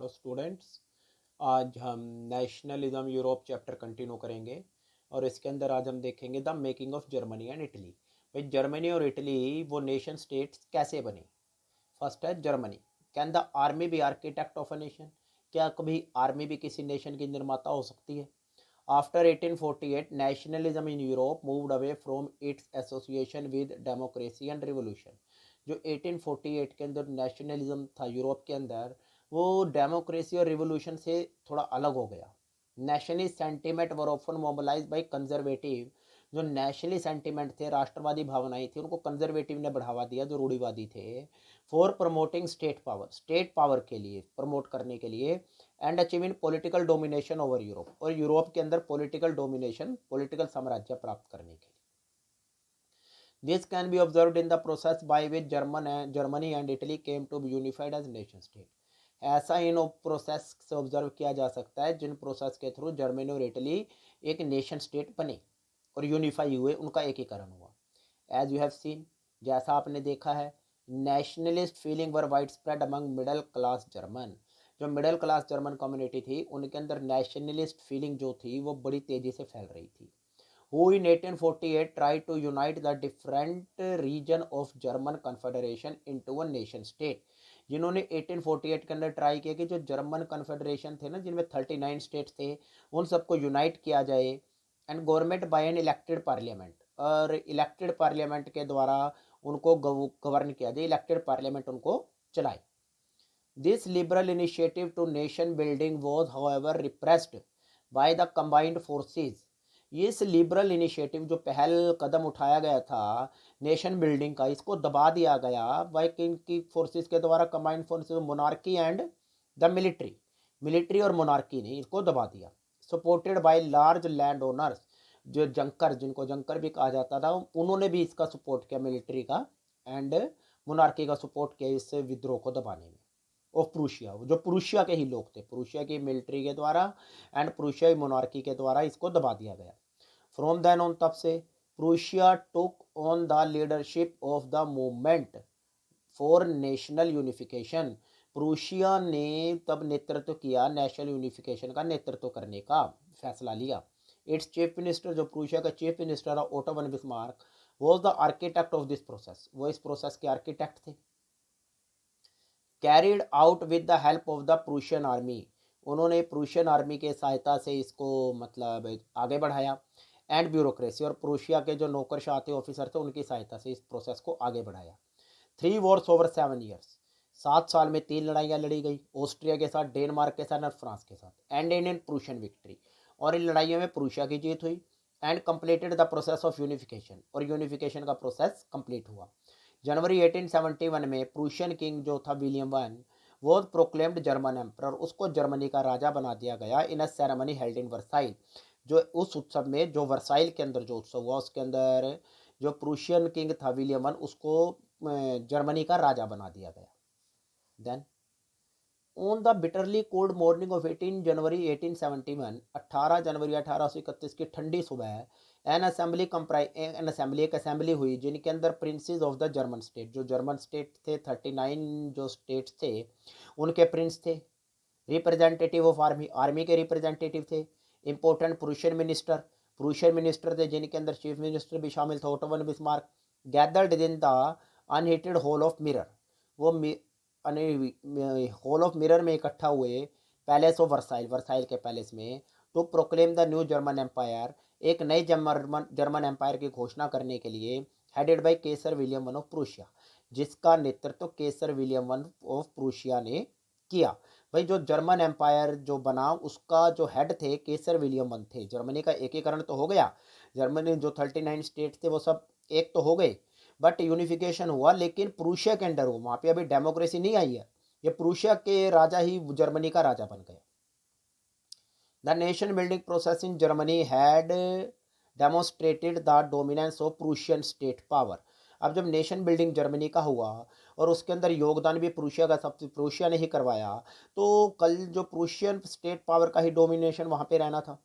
Hello students. आज हम nationalism Europe chapter continue करेंगे और इसके अंदर आज हम देखेंगे the making of Germany and Italy. भाई जर्मनी और इटली वो नेशन स्टेट्स कैसे बने। फर्स्ट है Germany. Can the army be architect of a nation? क्या कभी आर्मी भी किसी नेशन की निर्माता हो सकती है? After 1848 nationalism in Europe moved away from its association with democracy and revolution. जो 1848 के अंदर नेशनलिज्म था यूरोप के अंदर, वो डेमोक्रेसी और रिवोल्यूशन से थोड़ा अलग हो गया। Nationalist sentiment were often mobilise by conservative. जो नेशनली सेंटिमेंट थे, राष्ट्रवादी भावनाएं थी, उनको कंजर्वेटिव ने बढ़ावा दिया जो रूढ़िवादी थे। फॉर प्रमोटिंग स्टेट पावर के लिए, प्रमोट करने के लिए, and achieving political domination over Europe, और यूरोप के अंदर पॉलिटिकल डोमिनेशन, पॉलिटिकल साम्राज्य प्राप्त करने के लिए। This can be observed in the process by which Germany and Italy came to be unified as nation state. ऐसा इन प्रोसेस से ऑब्जर्व किया जा सकता है जिन प्रोसेस के थ्रू जर्मनी और इटली एक नेशन स्टेट बने और यूनिफाई हुए, उनका एकीकरण हुआ। एज यू हैव सीन, जैसा आपने देखा है, nationalist feeling were wide spread among middle class German. जो मिडिल क्लास जर्मन कम्युनिटी थी, उनके अंदर नेशनलिस्ट फीलिंग जो थी वो बड़ी तेजी से फैल रही थी। who in 1848 tried to unite the different region of German Confederation into a nation state। जिन्होंने 1848 के अंदर ट्राई किया कि जो जर्मन कन्फेडरेशन थे ना, जिनमें 39 स्टेट्स थे, उन सबको यूनाइट किया जाए। And government by an elected parliament, और इलेक्टेड पार्लियामेंट के द्वारा उनको गवर्न किया जाए, इलेक्टेड पार्लियामेंट उनको चलाए। This liberal initiative to nation building was however repressed by the combined forces. इस लिबरल इनिशिएटिव, जो पहल कदम उठाया गया था नेशन बिल्डिंग का, इसको दबा दिया गया बाय किन की फोर्सेस के द्वारा, combined forces, monarchy and the military. Military और मोनार्की ने इसको दबा दिया। Supported by large land owners, जो जंकर, जिनको जंकर भी कहा जाता था, उन्होंने भी इसका सपोर्ट किया, मिलिट्री का एंड मोनार्की का सपोर्ट किया इस विद्रोह को दबाने में। ऑफ प्रूशिया, जो प्रूशिया के ही लोग थे, प्रूशिया की मिलिट्री के द्वारा एंड प्रूशिया मोनार्की के द्वारा इसको दबा दिया गया। फ्रॉम देन ऑन, तब से Prussia took on the leadership of the movement for national unification. Prussia ने तब नेतृत्व किया, नेशनल यूनिफिकेशन का नेतृत्व करने का फैसला लिया। इट्स चीफ मिनिस्टर, जो प्रूशिया का चीफ मिनिस्टर है, auto von Bismarck, was the architect of this process. वो इस प्रोसेस के आर्किटेक्ट थे। Carried out with the help of the Prussian army, उन्होंने प्रूशियन आर्मी के सहायता से इसको मतलब आगे बढ़ाया। एंड ब्यूरोक्रेसी, और प्रूशिया के जो नौकरशाह थे, ऑफिसर थे, उनकी सहायता से इस प्रोसेस को आगे बढ़ाया। 3 वॉर्स ओवर 7 ईयर्स, 7 साल में 3 लड़ाइयाँ लड़ी गई, ऑस्ट्रिया के साथ, डेनमार्क के साथ और फ्रांस के साथ। एंड इन प्रूशियन विक्ट्री, और इन लड़ाइयों में प्रूशिया की जीत हुई। And completed the process of unification, और यूनिफिकेशन का प्रोसेस कंप्लीट हुआ। जनवरी 1871 में प्रूशियन किंग जो था विलियम वन, वो प्रोक्लेम्ड जर्मन एम्परर, उसको जर्मनी का राजा बना दिया गया in a ceremony held in Versailles. जो उस उत्सव में, जो वर्साइल के अंदर जो उत्सव हुआ, उसके अंदर जो प्रूशियन किंग था विलियम वन, उसको जर्मनी का राजा बना दिया गया। Then on the bitterly cold morning of 18 January 1871, 18 जनवरी 1831 की ठंडी सुबह, एक असेंबली हुई जिनके अंदर princes of the German state, जो जर्मन स्टेट थे 39 जो स्टेट्स थे, उनके प्रिंस थे। रिप्रेजेंटेटिव ऑफ आर्मी, आर्मी के रिप्रेजेंटेटिव थे। इंपॉर्टेंट प्रूशियन मिनिस्टर थे, जिनके अंदर चीफ मिनिस्टर भी शामिल था, Otto von Bismarck. Gathered in the unheated hall of mirror, वो हॉल ऑफ मिरर में इकट्ठा हुए पैलेस ऑफ वर्साइल, वर्साइल के पैलेस में, to proclaim the new German empire, एक नई जर्मन एम्पायर की घोषणा करने के लिए। Headed by Kaiser William one of Prussia, जिसका नेतृत्व Kaiser William one of Prussia ने किया। भाई जो जर्मन एम्पायर जो बना, उसका जो हेड थे केसर विलियम वन थे। जर्मनी का एकीकरण तो हो गया, जर्मनी जो 39 स्टेट थे वो सब एक तो हो गए, बट यूनिफिकेशन हुआ, लेकिन प्रूशिया के अंडर हुआ, वहाँ पे अभी डेमोक्रेसी नहीं आई है। ये प्रूशिया के राजा ही जर्मनी का राजा बन गए। The nation building process in Germany had demonstrated the dominance of Prussian state power. अब जब नेशन बिल्डिंग जर्मनी का हुआ और उसके अंदर योगदान भी प्रूशिया का, सबसे प्रूशिया ने ही करवाया, तो कल जो प्रूशियन स्टेट पावर का ही डोमिनेशन वहाँ पे रहना था।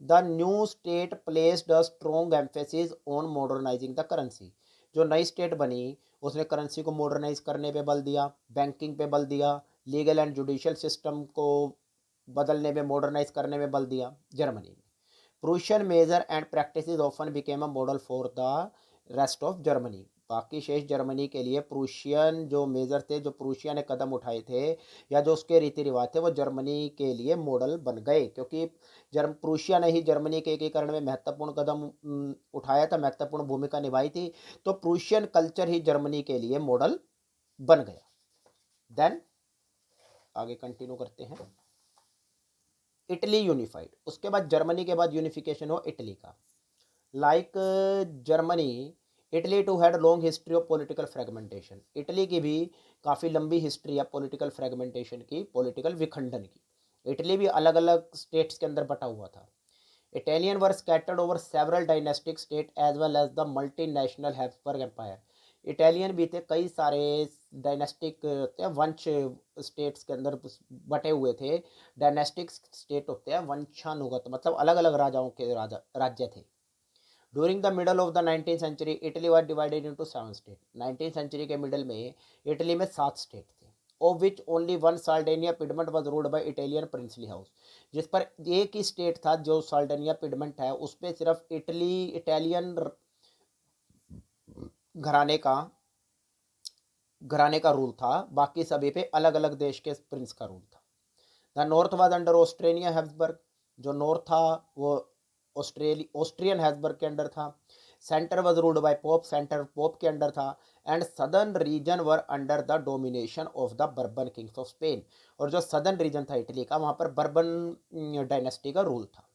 The new state placed a strong emphasis on modernising the currency. जो नई स्टेट बनी, उसने करेंसी को मॉडर्नाइज करने पे बल दिया, बैंकिंग पे बल दिया, लीगल एंड जुडिशियल सिस्टम को बदलने में, मॉडर्नाइज करने में बल दिया जर्मनी ने। Prussian measures and practices often became a model for the rest of Germany. बाकी शेष जर्मनी के लिए प्रूशियन जो मेजर थे, जो प्रूशिया ने कदम उठाए थे या जो उसके रीति रिवाज थे, वो जर्मनी के लिए मॉडल बन गए, क्योंकि प्रूशिया ने ही जर्मनी के एकीकरण में महत्वपूर्ण कदम उठाया था, महत्वपूर्ण भूमिका निभाई थी। तो प्रूशियन कल्चर ही जर्मनी के लिए मॉडल बन गया। देन आगे कंटिन्यू करते हैं। इटली यूनिफाइड, उसके बाद जर्मनी के बाद यूनिफिकेशन हो इटली का। Like Germany, Italy too had long history of political fragmentation. Italy की भी काफ़ी लंबी हिस्ट्री है पॉलिटिकल फ्रेगमेंटेशन की, पॉलिटिकल विखंडन की। इटली भी अलग अलग स्टेट्स के अंदर बटा हुआ था। Italian were scattered over several dynastic state as well as the multinational Habsburg empire. Italian भी थे, कई सारे डायनेस्टिक वंश स्टेट्स के अंदर बटे हुए थे। डायनेस्टिक स्टेट होते हैं वंशानुगत, मतलब अलग अलग राजाओं के राज्य थे। During the middle of the 19th century Italy was divided into 7 state. 19th century के मिडल में इटली में 7 स्टेट थे, of which only one Sardinia Piedmont was ruled by Italian princely house. जिस पर एक ही स्टेट था जो साल्डेनिया पिडमेंट है, उस पर सिर्फ इटालियन घराने का रूल था, बाकी सभी पे अलग अलग देश के प्रिंस का रूल था। The north was under Austrian Habsburg, जो नॉर्थ था वो ऑस्ट्रियन हैब्सबर्ग के अंडर था। Centre was ruled by Pope, centre Pope के अंडर था। And southern region were under the domination of the Bourbon kings of Spain, और जो southern region था इटली का, वहाँ पर बर्बन डायनेस्टी का रूल था।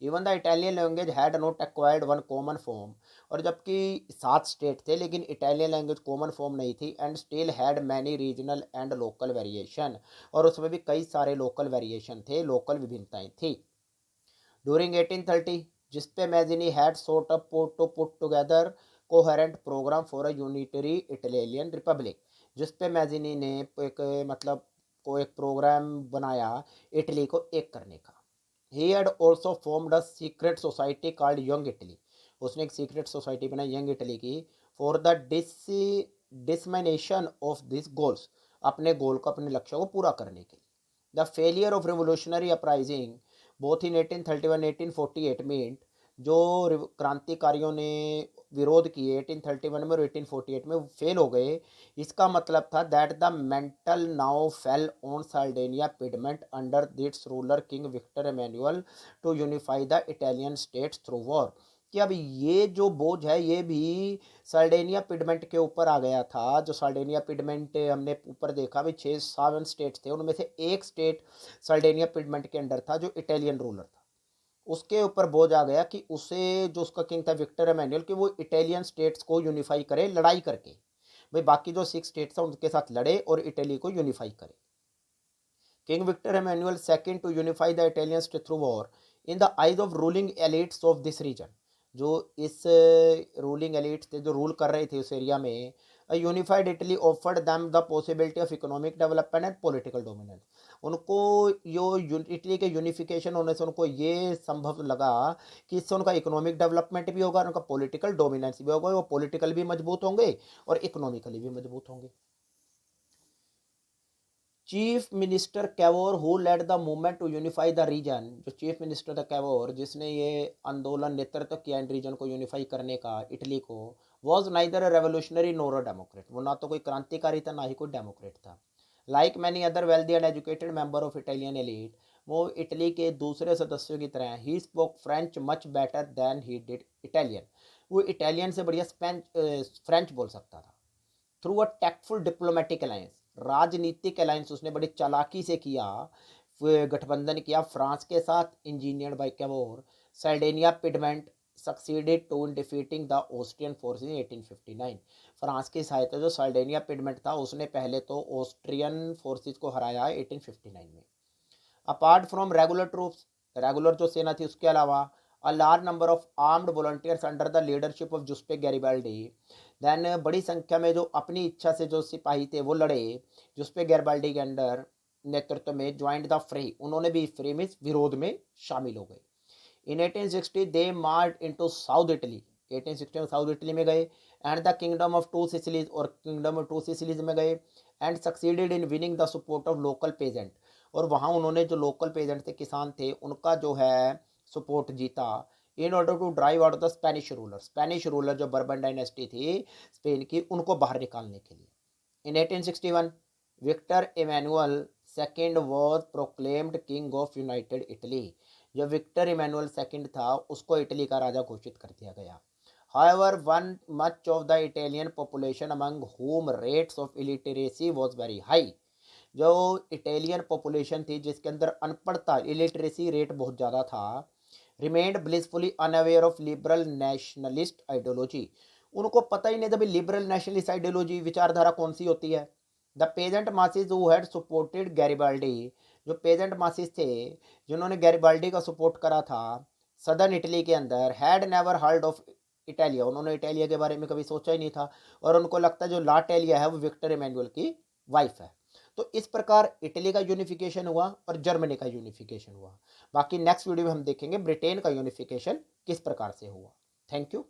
Even the Italian language had not acquired one common form, और जबकि 7 स्टेट थे लेकिन इटालियन लैंग्वेज कॉमन फॉर्म नहीं थी। And still had many regional and local variation, और उसमें भी कई सारे लोकल वेरिएशन थे, लोकल विभिन्नताएं थी। ड्यूरिंग 1830 जिस पे Mazzini had sought up to put together coherent program for a unitary Italian republic, जिस पे मैजिनी ने एक प्रोग्राम बनाया इटली को एक करने का। He had also formed a secret society called young Italy, उसने एक सीक्रेट सोसाइटी बनाई यंग इटली की, for the dissemination of this goals, अपने गोल को, अपने लक्ष्य को पूरा करने के लिए। The failure of revolutionary uprising both in 1831 1848 mean, जो क्रांतिकारियों ने विरोध किए 1831 में और 1848 में फेल हो गए, इसका मतलब था that the mantle now fell on Sardinia Piedmont under its ruler king Victor Emmanuel to unify the Italian states through war. कि अब ये जो बोझ है ये भी साल्डेनिया पिडमेंट के ऊपर आ गया था। जो साल्डेनिया पिडमेंट हमने ऊपर देखा भी 6-7 स्टेट थे, उनमें से एक स्टेट साल्डेनिया पिडमेंट के अंडर था जो इटालियन रूलर था। उसके ऊपर बोझ आ गया कि उसे, जो उसका किंग था विक्टर एमेनुअल, कि वो इटालियन स्टेट्स को यूनिफाई करे लड़ाई करके। भाई बाकी जो 6 स्टेट्स था उनके साथ लड़े और इटली को यूनिफाई करे। King Victor Emmanuel second to unify the Italian state through war in the eyes of ruling elites of this region. जो इस रूलिंग एलिट्स थे, जो रूल कर रहे थे उस एरिया में, unified Italy offered them the possibility of economic development and political dominance. उनको इटली के यूनिफिकेशन होने से उनको ये संभव लगा कि इससे उनका इकोनॉमिक डेवलपमेंट भी होगा, उनका पॉलिटिकल डोमिनेंस भी होगा, वो पॉलिटिकल भी मजबूत होंगे और इकोनॉमिकली भी मजबूत होंगे। Chief minister Cavour who led the movement to unify the region, जो चीफ मिनिस्टर था कैवोर, जिसने ये आंदोलन नेतृत्व किया इन रीजन को यूनिफाई करने का, इटली को, was neither a revolutionary NOR a Democrat, वो ना तो कोई क्रांतिकारी था ना ही कोई डेमोक्रेट था। Like many other wealthy and educated member of Italian elite, वो इटली के दूसरे सदस्यों की तरह ही spoke French much better than he did Italian, वो इटालियन से बढ़िया फ्रेंच बोल सकता था। Through a tactful diplomatic alliance, राजनीतिक अलायंस उसने बड़ी चालाकी से किया, गठबंधन किया फ्रांस के साथ, engineered by Cavour, Sardinia Piedmont succeeded to in defeating the Austrian forces in 1859। France की सहायता, जो साल्डेनिया पिडमेंट था उसने पहले तो ऑस्ट्रियन फोर्सेस को हराया 1859 में। Apart from regular troops, regular जो सेना थी उसके अलावा, a large number of armed volunteers under the leadership of Giuseppe Garibaldi, then बड़ी संख्या में जो अपनी इच्छा से जो सिपाही थे वो लड़े, जुस्पे गैरिबाल्डी के अंडर नेतृत्व में, ज्वाइंट द फ्री, उन्होंने भी फ्री में विरोध में शामिल हो गए। In 1860 they march into South Italy, 1860 में साउथ इटली में गए, and the kingdom of two Sicilies, और किंगडम ऑफ टू सिसिलीज में गए and succeeded in winning the support of local peasant, और वहाँ उन्होंने जो लोकल पेजेंट थे, किसान थे, उनका जो है सपोर्ट जीता in order to drive out the Spanish ruler जो बर्बन डायनेस्टी थी स्पेन की, उनको बाहर निकालने के लिए। In 1861 Victor Emmanuel second was proclaimed king of united Italy, जो विक्टर इमैनुअल सेकेंड था उसको इटली का राजा घोषित कर दिया गया। However, one much of the Italian population among whom rates of illiteracy was very high, जो इटालियन पॉपुलेशन थी जिसके अंदर अनपढ़ता इलिटरेसी रेट बहुत ज़्यादा था, remained blissfully unaware of liberal nationalist ideology, उनको पता ही नहीं था भी लिबरल नेशनलिस्ट आइडियोलॉजी विचारधारा कौन सी होती है। The peasant masses who had supported Garibaldi, जो पेजेंट मासिस थे जिन्होंने गैरिबाल्डी का सपोर्ट करा था सदर्न इटली के अंदर, had never heard of Italia, उन्होंने इटालिया के बारे में कभी सोचा ही नहीं था, और उनको लगता है जो ला टेलिया है वो विक्टर इमैनुअल की वाइफ है। तो इस प्रकार इटली का यूनिफिकेशन हुआ और जर्मनी का यूनिफिकेशन हुआ। बाकी नेक्स्ट वीडियो में हम देखेंगे ब्रिटेन का यूनिफिकेशन किस प्रकार से हुआ। Thank you.